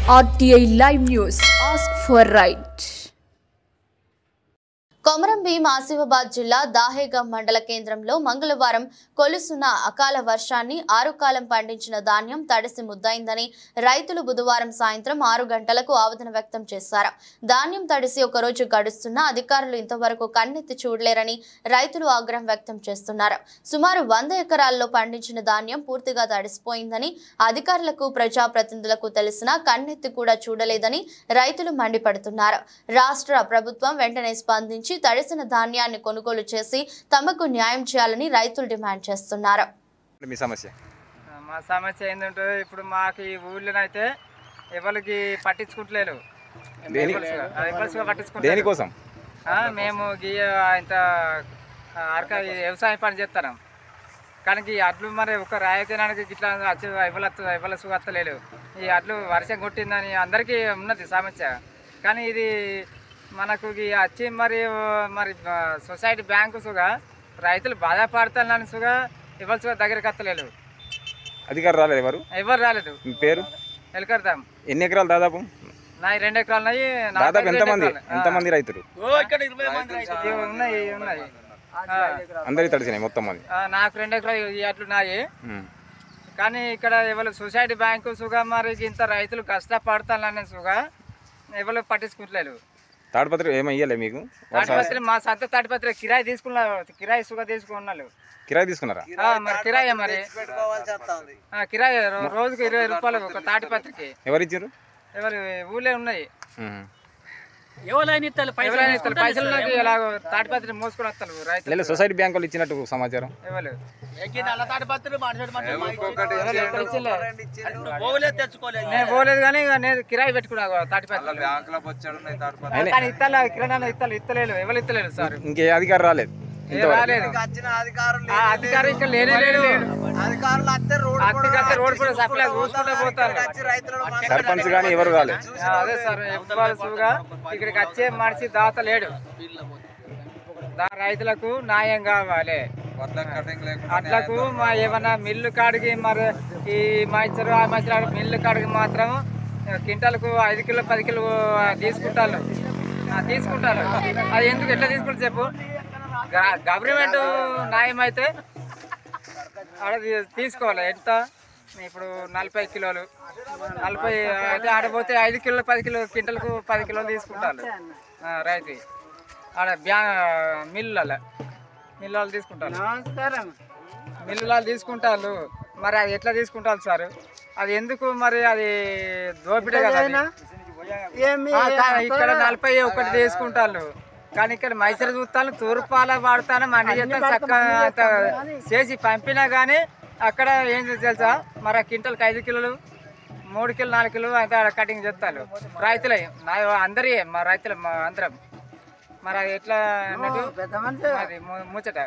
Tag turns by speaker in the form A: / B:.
A: RTI Live News. Ask for right.
B: Komaram Bheem Asifabad జిల్లా దాహేగం మండల కేంద్రంలో మంగళవారం కొలుసున్న అకాల వర్షాన్ని ఆరుకాలం పండించిన ధాన్యం తడిసి ముద్దయిందని రైతులు బుధవారం సాయంత్రం 6 గంటలకు ఆవేదన వ్యక్తం చేశారు. ధాన్యం తడిసి ఒక రోజు గడుస్తున్నా అధికారులు ఇంతవరకు కన్నెత్తి చూడలేరని రైతులు ఆగ్రహం వ్యక్తం చేస్తున్నారు. సుమారు 100 ఎకరాల్లో పండించిన ధాన్యం పూర్తిగా తడిసిపోయిందని అధికారులకు ప్రజాప్రతినిధులకు తెలిసినా కన్నెత్తి కూడా చూడలేదని రైతులు మండిపడుతున్నారు. రాష్ట్ర ప్రభుత్వం వెంటనే స్పందించి తడిసిన ధాన్యాన్ని కొనుగోలు చేసి తమకు న్యాయం చేయాలని రైతులు డిమాండ్ చేస్తున్నారు.
C: మా సమస్య ఏంటంటే ఇప్పుడు మాకు ఈ ఊళ్ళోనైతే ఎవరికి పట్టించుకుంటలేరు.
D: దేనికోసం
C: మేము ఇంత అరక వ్యవసాయం పని చేస్తున్నాం కానీ ఈ అడ్లు మరి ఒక రాయతినానికి ఇట్లా ఇవ్వల సుగత్తలేదు. ఈ అడ్లు వర్షం కొట్టిందని అందరికీ ఉన్నది సమస్య. కానీ ఇది మనకు వచ్చి మరి సొసైటీ బ్యాంకు సుగా రైతులు బాధపడతానని సుగా ఇవ్వాల్సి దగ్గరికి వస్తలేదు.
D: అధికారులు రాలేదు? ఎవరు
C: రాలేదు.
D: మీ పేరు?
C: ఎల్కర్దాం.
D: ఎన్ని ఎకరాలు దాదాపు?
C: నాయి 2 ఎకరాలు ఉన్నాయి.
D: దాదాపు ఎంతమంది రైతులు?
C: ఉన్నాయి
D: అందరికి తడిసినాయి మొత్తం మంది.
C: నాకు 2 ఎకరాలు అట్లు నాయి. కానీ ఇక్కడ ఎవరు సొసైటీ బ్యాంకు సుగా మరి ఇంత రైతులు కష్టపడతానని సుగా ఎవరు పట్టించుకుంటలేదు.
D: తాడిపత్రి ఏమయ్యలే మీకు?
C: తాడిపత్రి మా సొంత తాడిపత్రి కిరాయి తీసుకున్నారు. కిరాయి సుగా తీసుకున్నారు.
D: కిరాయి తీసుకున్నారా?
C: మరి కిరాయి మరి కిరాయి రోజుకు 20 రూపాయలు ఒక తాడిపత్రికి.
D: ఎవరు ఇచ్చారు?
C: ఎవరు ఊళ్ళే ఉన్నాయి. పైసలు తాడిపత్రి మోసుకొని వస్తారు రైతులు.
D: సొసైటీ బ్యాంక్ వాళ్ళు ఇచ్చినట్టు సమాచారం.
C: ఎవరు నేను పోలేదు కానీ నేను కిరాయి పెట్టుకున్నా తాడిపత్రి. కానీ ఇత్తలేదు. ఎవరు ఇత్తలేదు సార్.
D: ఇంకే అధికారం రాలేదు?
C: రాలేదు. అధికారం ఇంకా లేనే లేదు. రోడ్ కూడా సప్లై చూసుకుంటూ పోతారు.
D: సర్పంచ్ కానీ ఎవరు రాలేదు.
C: అదే సార్ ఇవ్వాల్సిగా ఇక్కడికి వచ్చే మనిషి దాత లేడు. రైతులకు న్యాయం కావాలి. అట్లకు మా ఏమన్నా మిల్లు కాడికి మరి ఈ మైచరు ఆ మైచరు మిల్లు కాడికి మాత్రం క్వింటాలకు 5 కిలో 10 కిలో తీసుకుంటారు. అది ఎందుకు ఎట్లా తీసుకుంటారు చెప్పు? గవర్నమెంట్ న్యాయం అయితే ఆడ తీసుకోవాలి. ఎంత ఇప్పుడు 40 కిలోలు 40 అయితే ఆడపోతే 5 కిలో 10 కిలో క్వింటల్కు 10 కిలోలు తీసుకుంటారు రైతు. ఆడ మిల్లులలో తీసుకుంటారు. మిల్లులలో తీసుకుంటారు. మరి అది ఎట్లా తీసుకుంటారు సార్? అది ఎందుకు మరి? అది దోపిడే కదా. ఇక్కడ 41 తీసుకుంటారు కానీ ఇక్కడ మైసూరు చూస్తాను తూర్పాల వాడతాను అన్ని చేస్తాను చక్కగా చేసి పంపినా కానీ అక్కడ ఏం తెలుసా మరి క్వింటల్కి 5 కిలోలు 3 కిలో 4 కిలో అయితే కటింగ్ చేస్తారు రైతులే. అందరి మా రైతులు మా అందరం మరి అది ఎట్లా అన్నట్టు అది ముచ్చట.